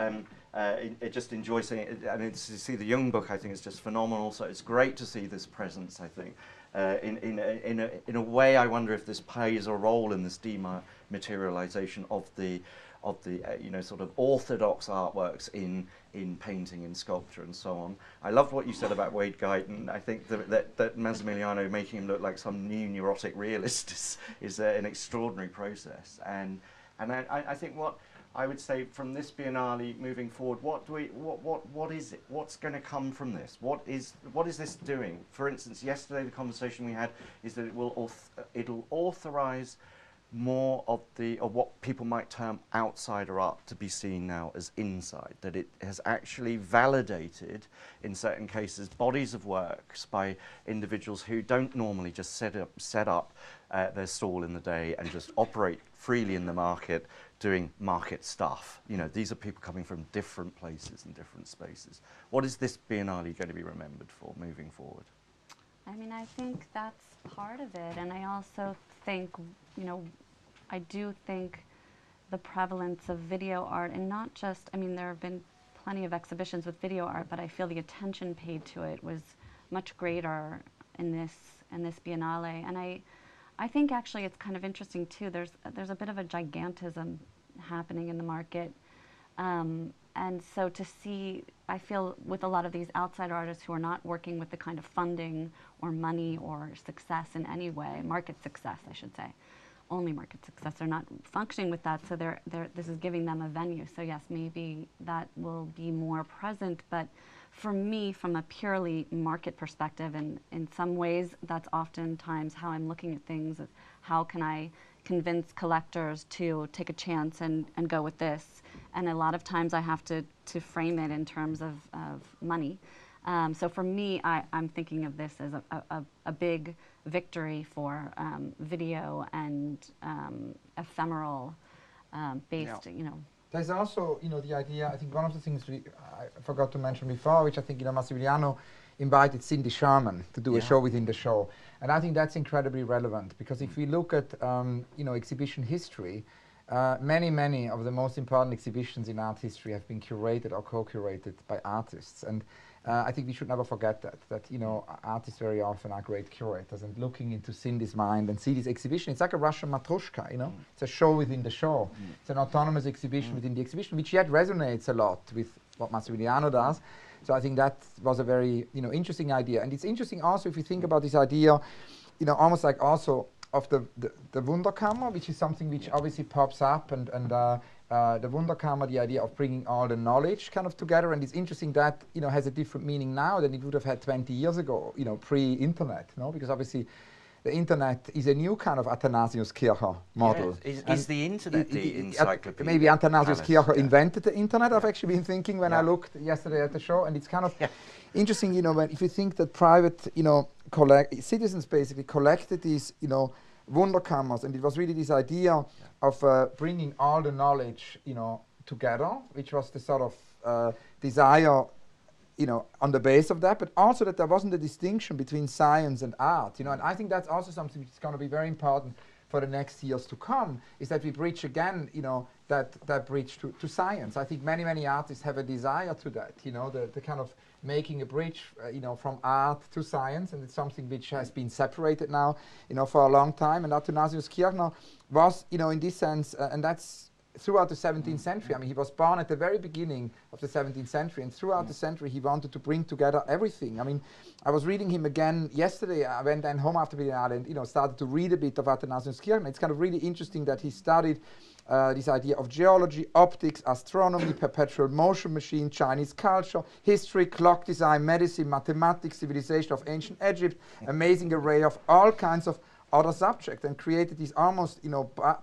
Just enjoy seeing it, and to see the Jung book I think is just phenomenal. So it's great to see this presence. I think in a way I wonder if this plays a role in this dematerialization of the sort of orthodox artworks in painting and sculpture and so on. I loved what you said about Wade Guyton. I think that Massimiliano making him look like some new neurotic realist is an extraordinary process, and I think what I would say from this Biennale moving forward, what is it? What's going to come from this? What is this doing? For instance, yesterday the conversation we had is that it'll authorize more of what people might term outsider art to be seen now as inside. That it has actually validated, in certain cases, bodies of works by individuals who don't normally just set up their stall in the day and just operate freely in the market, doing market stuff. These are people coming from different places and different spaces. What is this Biennale going to be remembered for moving forward? I mean, I think that's part of it, and I also think, I do think the prevalence of video art, and not just, I mean, there have been plenty of exhibitions with video art, but I feel the attention paid to it was much greater in this Biennale, and I think actually it's kind of interesting too. There's a bit of a gigantism happening in the market, and so to see, I feel with a lot of these outside artists who are not working with the kind of funding or money or success in any way, market success I should say, only market success, they're not functioning with that, so this is giving them a venue. So yes, maybe that will be more present, but for me, from a purely market perspective, and in some ways that's oftentimes how I'm looking at things, how can I convince collectors to take a chance and go with this, and a lot of times I have to frame it in terms of money. So for me, I'm thinking of this as a big victory for video and ephemeral based, There's also, the idea, I think one of the things I forgot to mention before, which I think, Massimiliano invited Cindy Sherman to do a show within the show. And I think that's incredibly relevant, because if we look at, exhibition history, many of the most important exhibitions in art history have been curated or co-curated by artists. And I think we should never forget that artists very often are great curators, and looking into Cindy's mind and see this exhibition, it's like a Russian matryoshka, it's a show within the show. It's an autonomous exhibition within the exhibition, which yet resonates a lot with what Massimiliano does. So I think that was a very interesting idea. And it's interesting also if you think about this idea, almost like also of the Wunderkammer, which is something which obviously pops up, and the Wunderkammer, the idea of bringing all the knowledge kind of together. And it's interesting that has a different meaning now than it would have had 20 years ago, pre-internet, because obviously the internet is a new kind of Athanasiuskircher model. Yes. Is the internet the encyclopedia? Maybe Athanasiuskircher invented the internet. I've actually been thinking when I looked yesterday at the show, and it's kind of interesting, if you think that private, citizens basically collected these, Wunderkammers, and it was really this idea of bringing all the knowledge, together, which was the sort of desire, on the base of that, but also that there wasn't a distinction between science and art, and I think that's also something which is going to be very important for the next years to come, is that we bridge again, that bridge to science. I think many artists have a desire to that, the kind of making a bridge, from art to science, and it's something which has been separated now, for a long time. And Athanasiuskircher was, in this sense, and that's throughout the 17th century. I mean, he was born at the very beginning of the 17th century, and throughout the century he wanted to bring together everything. I mean, I was reading him again yesterday. I went then home after Biennale and started to read a bit of Athanasiuskircher. It's kind of really interesting that he studied this idea of geology, optics, astronomy, perpetual motion machine, Chinese culture, history, clock design, medicine, mathematics, civilization of ancient Egypt, amazing array of all kinds of other subjects, and created these almost,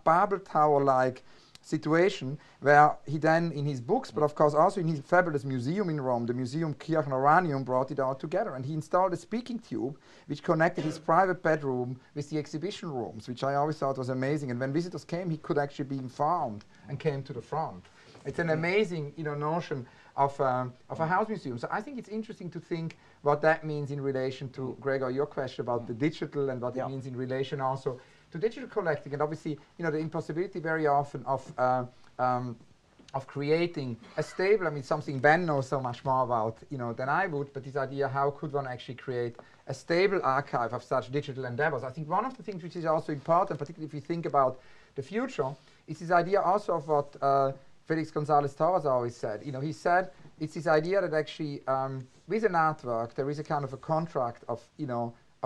Babel Tower-like situation where he then, in his books, but of course also in his fabulous museum in Rome, the Museum Kirchenoranium, brought it all together. And he installed a speaking tube which connected his private bedroom with the exhibition rooms, which I always thought was amazing. And when visitors came, he could actually be informed and came to the front. It's an amazing, notion of a house museum. So I think it's interesting to think what that means in relation to, Gregor, your question about the digital and what it means in relation also to digital collecting. And obviously, the impossibility very often of creating a stable, something Ben knows so much more about, than I would, but this idea, how could one actually create a stable archive of such digital endeavors? I think one of the things which is also important, particularly if you think about the future, is this idea also of what Felix González Torres always said. He said it's this idea that actually with an artwork there is a kind of a contract of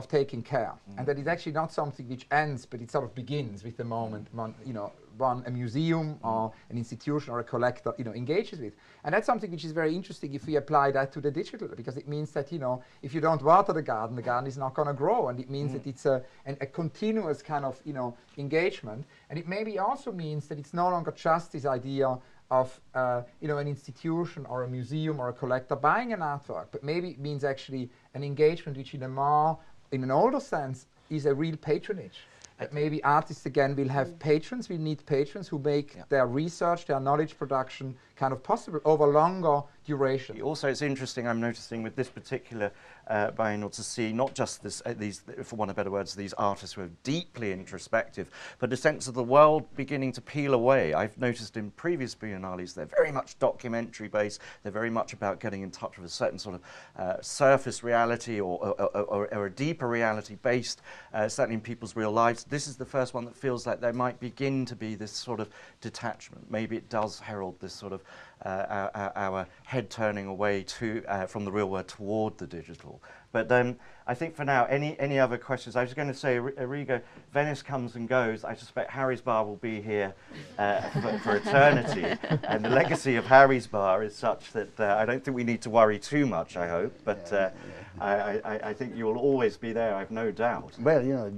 taking care, and that it's actually not something which ends, but it sort of begins with the moment a museum or an institution or a collector engages with. And that's something which is very interesting if we apply that to the digital, because it means that if you don't water the garden is not going to grow, and it means that it's a continuous kind of engagement. And it maybe also means that it's no longer just this idea of an institution or a museum or a collector buying an artwork, but maybe it means actually an engagement which in an older sense is a real patronage. That maybe artists again will have patrons, will need patrons who make their research, their knowledge production kind of possible over longer duration. Also, it's interesting, I'm noticing with this particular biennial to see not just these, for want of better words, these artists who are deeply introspective, but a sense of the world beginning to peel away. I've noticed in previous biennales they're very much documentary based, they're very much about getting in touch with a certain sort of surface reality or a deeper reality based certainly in people's real lives. This is the first one that feels like there might begin to be this sort of detachment. Maybe it does herald this sort of our head turning away from the real world toward the digital. But I think for now, any other questions? I was going to say, Arigo, Venice comes and goes. I suspect Harry's Bar will be here for eternity. And the legacy of Harry's Bar is such that I don't think we need to worry too much, I hope. But I think you will always be there, I have no doubt. Well,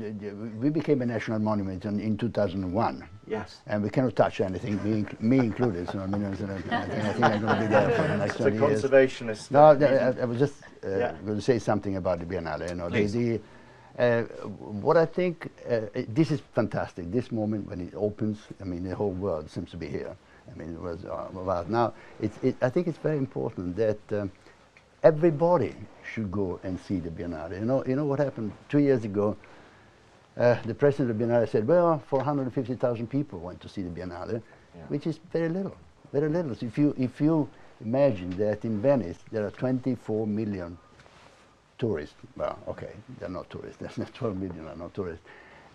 we became a national monument in 2001. Yes. And we cannot touch anything, me included. So I think I'm going to be there for the next 20 years. It's a conservationist. No, I was just going to say something about the Biennale. What I think, this is fantastic. This moment when it opens, the whole world seems to be here. It was now. I think it's very important that everybody should go and see the Biennale. You know what happened 2 years ago? The president of the Biennale said, well, 450,000 people went to see the Biennale, which is very little, very little. So if you imagine that in Venice there are 24 million tourists, well, okay, they're not tourists, there's not 12 million are not tourists,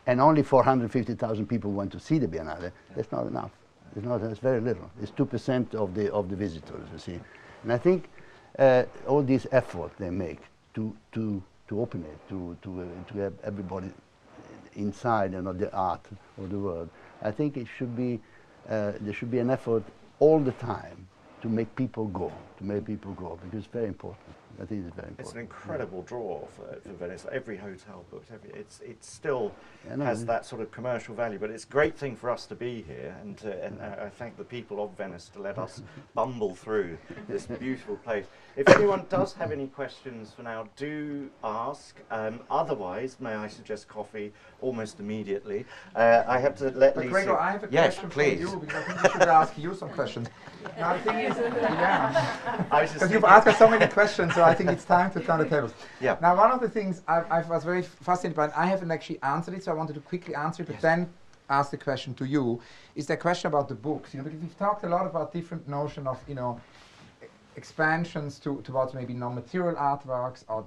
and only 450,000 people went to see the Biennale, that's not enough. That's very little. It's 2% of the visitors, you see. And I think all this effort they make to open it, to have everybody inside the art of the world, I think it should be there should be an effort all the time to make people go, because it's very important. I think it's very important. It's an incredible draw for Venice. Every hotel booked, it still has that sort of commercial value, but it's a great thing for us to be here, and I thank the people of Venice to let us bumble through this beautiful place. If anyone does have any questions for now, do ask. Otherwise, may I suggest coffee almost immediately? I have to let Lisa... Gregor, I have a question for you, because I think we should ask you some questions. Now, the thing is, because you've asked us so many questions, so I think it's time to turn the tables. Yeah. Now, one of the things I was very fascinated by, and I haven't actually answered it, so I wanted to quickly answer it, but then ask the question to you, is the question about the books. Because we've talked a lot about different notion of, expansions towards maybe non-material artworks, or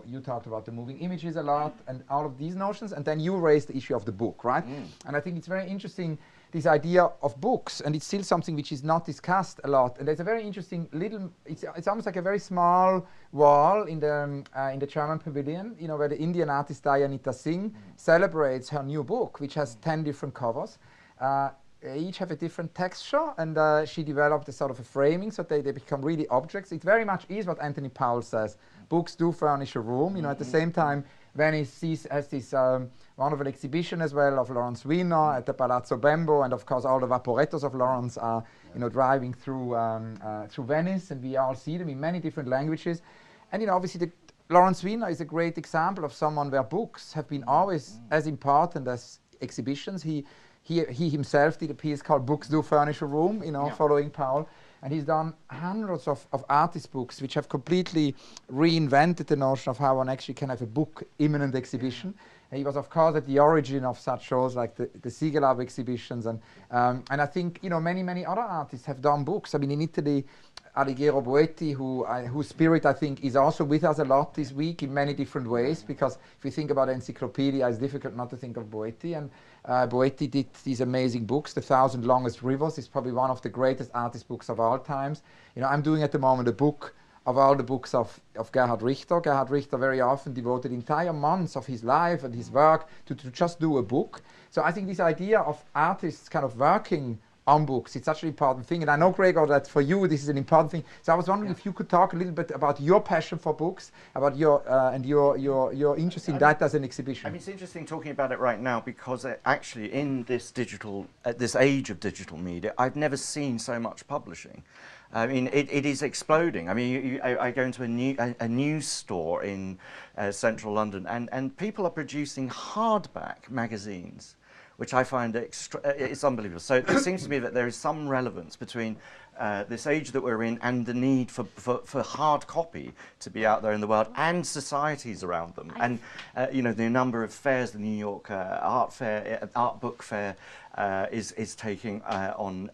you talked about the moving images a lot, and all of these notions, and then you raised the issue of the book, right? And I think it's very interesting, this idea of books, and it's still something which is not discussed a lot. And there's a very interesting little, it's almost like a very small wall in the German pavilion, where the Indian artist Dayanita Singh celebrates her new book, which has 10 different covers. Each have a different texture, and she developed a sort of a framing, so they become really objects. It very much is what Anthony Powell says. Books do furnish a room. At the same time, Venice has this wonderful exhibition as well of Lawrence Wiener at the Palazzo Bembo, and of course all the Vaporettos of Lawrence are driving through Venice, and we all see them in many different languages. And obviously Lawrence Wiener is a great example of someone where books have been always as important as exhibitions. He himself did a piece called Books Do Furnish a Room, following Paul. And he's done hundreds of artist books which have completely reinvented the notion of how one actually can have a book imminent exhibition. And he was, of course, at the origin of such shows like the Siegelab exhibitions. And I think, many other artists have done books. I mean, in Italy, Alighiero Boetti, whose spirit I think is also with us a lot this week in many different ways, because if you think about encyclopedia, it's difficult not to think of Boetti. And Boetti did these amazing books. The 1,000 Longest Rivers is probably one of the greatest artist books of all times. I'm doing at the moment a book of all the books of Gerhard Richter. Gerhard Richter very often devoted entire months of his life and his work to just do a book. So I think this idea of artists kind of working on books, it's such an important thing. And I know, Gregor, that for you this is an important thing. So I was wondering if you could talk a little bit about your passion for books, about your interest in that as an exhibition. I mean, it's interesting talking about it right now, because actually in this this age of digital media, I've never seen so much publishing. I mean, it is exploding. I mean, I go into a news store in central London, and people are producing hardback magazines, which I find it's unbelievable. So it seems to me that there is some relevance between this age that we're in and the need for hard copy to be out there in the world, and societies around them. And the number of fairs, the New York art book fair, is taking on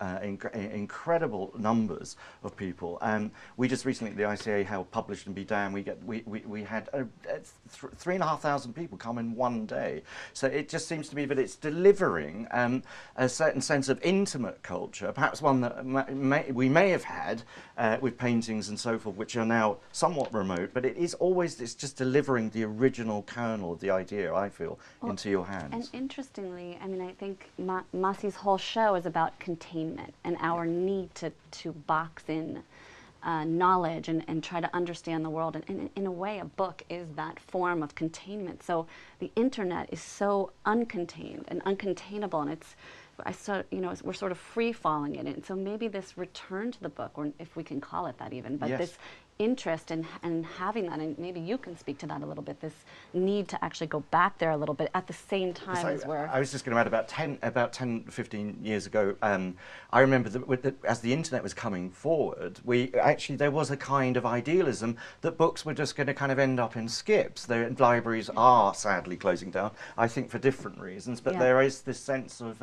incredible numbers of people. We just recently, the ICA held Published and Be Damned. We had 3,500 people come in one day. So it just seems to me that it's delivering a certain sense of intimate culture, perhaps one that we may have had with paintings and so forth, which are now somewhat remote, but it's just delivering the original kernel of the idea, I feel, into your hands. And interestingly, I mean, I think Massi's whole show is about containment and our need to box in knowledge and try to understand the world. And in a way, a book is that form of containment. So the internet is so uncontained and uncontainable, and we're sort of free falling in it. And so maybe this return to the book, or if we can call it that even, but this interest in having that, and maybe you can speak to that a little bit, this need to actually go back there a little bit at the same time as we're... I was just going to add about 10, 15 years ago, I remember that as the internet was coming forward, there was a kind of idealism that books were just going to kind of end up in skips. The libraries are sadly closing down, I think for different reasons, but there is this sense of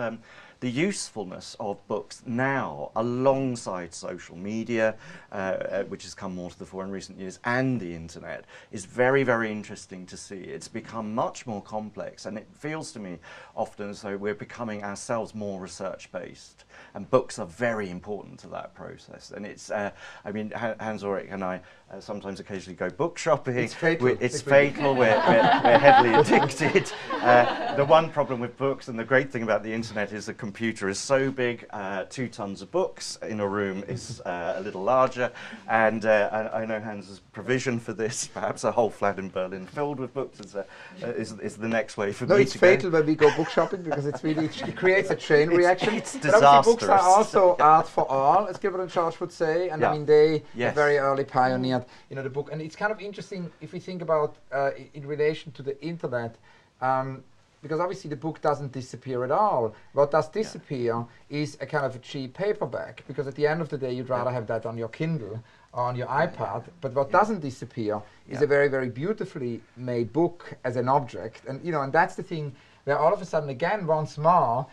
the usefulness of books now, alongside social media, which has come more to the fore in recent years, and the internet, is very, very interesting to see. It's become much more complex, and it feels to me often as though we're becoming ourselves more research-based, and books are very important to that process. And it's, I mean, Hans Ulrich and I sometimes occasionally go book shopping. It's fatal. It's fatal. We're heavily addicted. The one problem with books, and the great thing about the internet, is the computer is so big. 2 tons of books in a room is a little larger, and I know Hans's provision for this. Perhaps a whole flat in Berlin filled with books is the next way for me to go. No, it's fatal when we go book shopping, because it creates a chain reaction. It's disastrous. Books are also art for all, as Gilbert and George would say, and I mean they very early pioneered the book. And it's kind of interesting if we think about in relation to the internet, because obviously the book doesn't disappear at all. What does disappear is a kind of a cheap paperback, because at the end of the day you'd rather have that on your Kindle or on your iPad. But what doesn't disappear is a very, very beautifully made book as an object. And and that's the thing where all of a sudden, again, once more,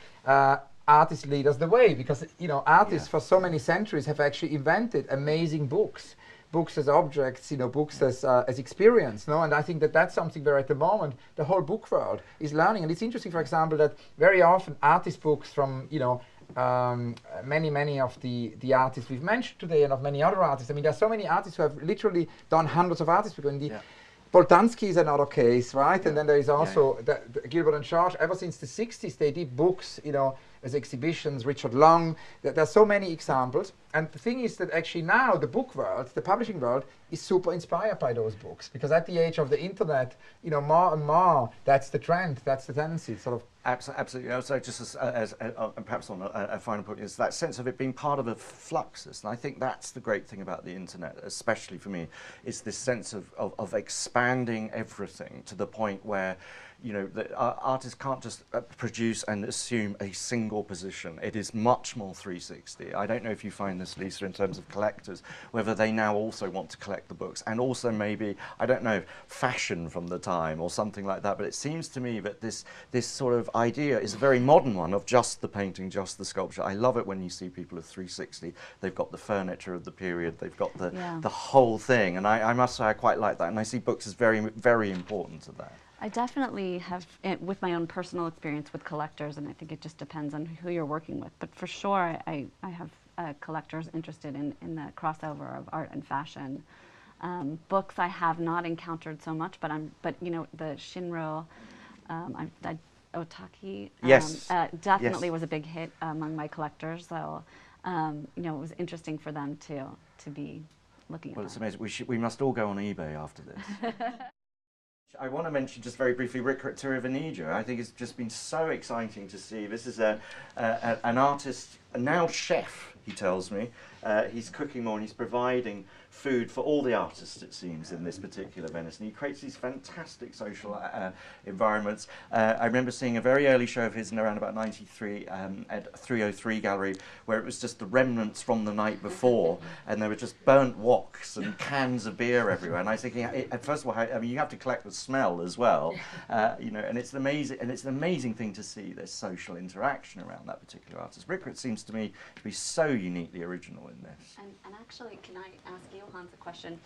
artists lead us the way, because artists for so many centuries have actually invented amazing books as objects, books as experience, no? And I think that that's something where at the moment the whole book world is learning. And it's interesting, for example, that very often artist books from many of the artists we've mentioned today, and of many other artists. I mean, there's so many artists who have literally done hundreds of artist books. Boltanski is another case, right? And then there is also Gilbert and George. Ever since the 60s, they did books, as exhibitions. Richard Long. There's so many examples. And the thing is that actually now the book world, the publishing world, is super inspired by those books, because at the age of the internet, more and more, that's the trend, that's the tendency, sort of. Absolutely. Also, just as perhaps on a final point, is that sense of it being part of a fluxus. And I think that's the great thing about the internet, especially for me, is this sense of expanding everything to the point where, artists can't just produce and assume a single position. It is much more 360. I don't know if you find this, Lisa, in terms of collectors, whether they now also want to collect the books, and also maybe, I don't know, fashion from the time or something like that. But it seems to me that this sort of idea is a very modern one of just the painting, just the sculpture. I love it when you see people of 360. They've got the furniture of the period, they've got the whole thing. And I must say I quite like that. And I see books as very, very important to that. I definitely have, with my own personal experience with collectors, and I think it just depends on who you're working with, but for sure I have collectors interested in the crossover of art and fashion. Books I have not encountered so much, but the Shinro, Otaki, definitely was a big hit among my collectors. So it was interesting for them to be looking at. Well, it's amazing. We must all go on eBay after this. I want to mention just very briefly Rick Venezia. I think it's just been so exciting to see. This is an artist, now chef, he tells me. He's cooking more and he's providing food for all the artists, it seems, in this particular Venice. And he creates these fantastic social environments. I remember seeing a very early show of his in around about 93 at 303 Gallery, where it was just the remnants from the night before, and there were just burnt woks and cans of beer everywhere. And I was thinking, first of all, you have to collect the smell as well, and it's amazing. And it's an amazing thing to see this social interaction around that particular artist. Rick seems to me to be so uniquely original in this. And actually, can I ask you, Hans, a question?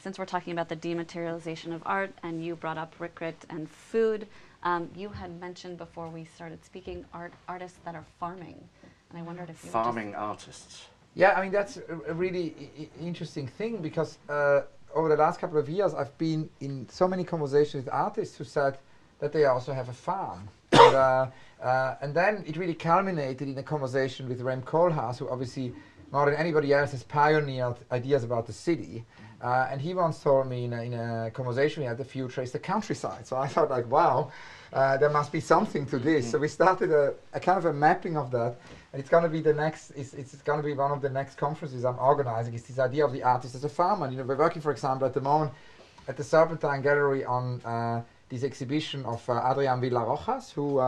Since we're talking about the dematerialization of art, and you brought up Rickrit and food, you had mentioned before we started speaking artists that are farming, and I wondered if you farming artists. Yeah, I mean that's a really interesting thing, because over the last couple of years I've been in so many conversations with artists who said that they also have a farm. And then it really culminated in a conversation with Rem Koolhaas, who obviously more than anybody else has pioneered ideas about the city. And he once told me in a conversation we had, the future is the countryside. So I thought, like, wow, there must be something to this. So we started a kind of a mapping of that. And it's going to be it's going to be one of the next conferences I'm organizing, is this idea of the artist as a farmer. And, we're working, for example, at the moment at the Serpentine Gallery on this exhibition of Adrián Villarojas, who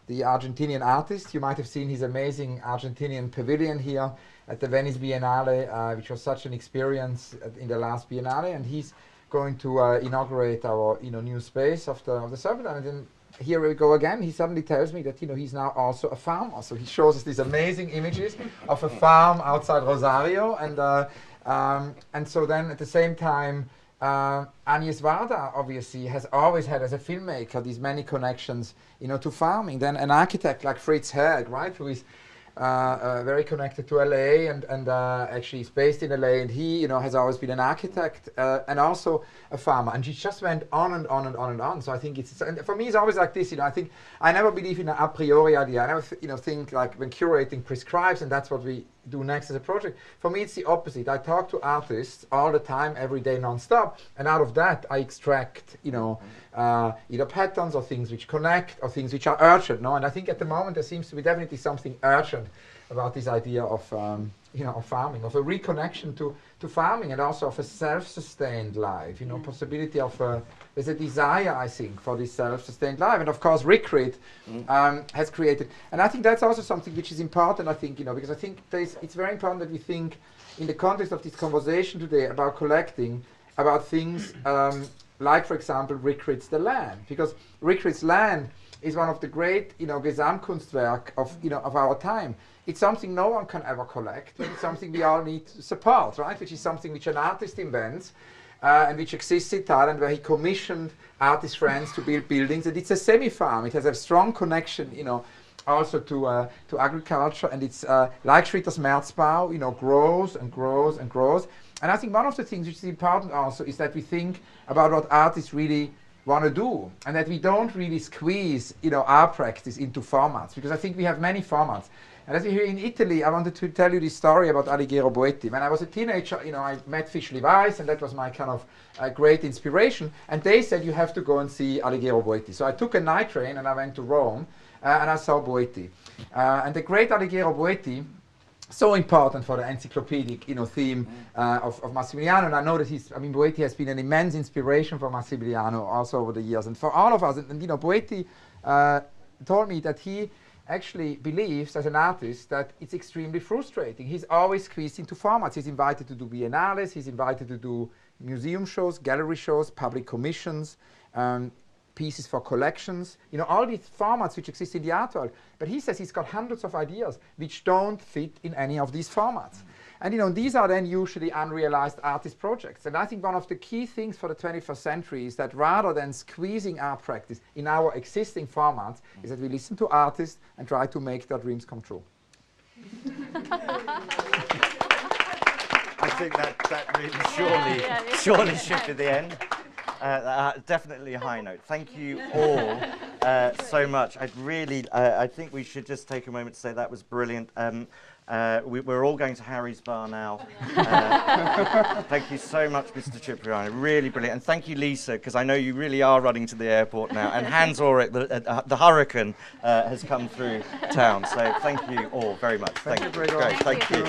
the Argentinian artist. You might have seen his amazing Argentinian pavilion here at the Venice Biennale, which was such an experience in the last Biennale, and he's going to inaugurate our new space of the Serpentine. And then here we go again. He suddenly tells me that he's now also a farmer. So he shows us these amazing images of a farm outside Rosario, and so then at the same time, Agnes Varda obviously has always had, as a filmmaker, these many connections, to farming. Then an architect like Fritz Herg, right, who is very connected to LA and actually is based in LA, and he has always been an architect and also a farmer, and she just went on and on and on and on. So I think and for me it's always like this. I think I never believe in an a priori idea. I never think like when curating prescribes and that's what we do next as a project. For me it's the opposite. I talk to artists all the time, every day, non-stop, and out of that I extract either patterns or things which connect or things which are urgent. And I think at the moment there seems to be definitely something urgent about this idea of of farming, of a reconnection to farming, and also of a self-sustained life. Possibility of there's a desire, I think, for this self-sustained life, and of course Rickrit has created, and I think that's also something which is important. I think because I think it's very important that we think in the context of this conversation today about collecting, about things like, for example, Rickrit's The Land, because Rickrit's Land is one of the great, Gesamtkunstwerk of our time. It's something no one can ever collect. It's something we all need to support, right? Which is something which an artist invents and which exists in Thailand, where he commissioned artist friends to build buildings. And it's a semi-farm. It has a strong connection, also to agriculture. And it's like Schritter's Märzbau, grows and grows and grows. And I think one of the things which is important also is that we think about what artists really want to do, and that we don't really squeeze our practice into formats, because I think we have many formats. And as you hear in Italy, I wanted to tell you this story about Alighiero Boetti. When I was a teenager, I met Fischli Weiss, and that was my kind of great inspiration. And they said, you have to go and see Alighiero Boetti. So I took a night train and I went to Rome, and I saw Boetti. And the great Alighiero Boetti, so important for the encyclopedic theme of Massimiliano. And I know that Boetti has been an immense inspiration for Massimiliano also over the years. And for all of us, and Boetti told me that he actually believes as an artist that it's extremely frustrating. He's always squeezed into formats. He's invited to do biennales, he's invited to do museum shows, gallery shows, public commissions, pieces for collections, all these formats which exist in the art world. But he says he's got hundreds of ideas which don't fit in any of these formats. And these are then usually unrealized artist projects. And I think one of the key things for the 21st century is that rather than squeezing art practice in our existing formats, is that we listen to artists and try to make their dreams come true. I think that really surely should be the end. Definitely a high note. Thank you all so much. I think we should just take a moment to say that was brilliant. We're all going to Harry's Bar now. Thank you so much, Mr. Cipriani. Really brilliant. And thank you, Lisa, because I know you really are running to the airport now. And Hans Ulrich, the hurricane, has come through town. So thank you all very much. Thank you, Gregor. Great. Thank you.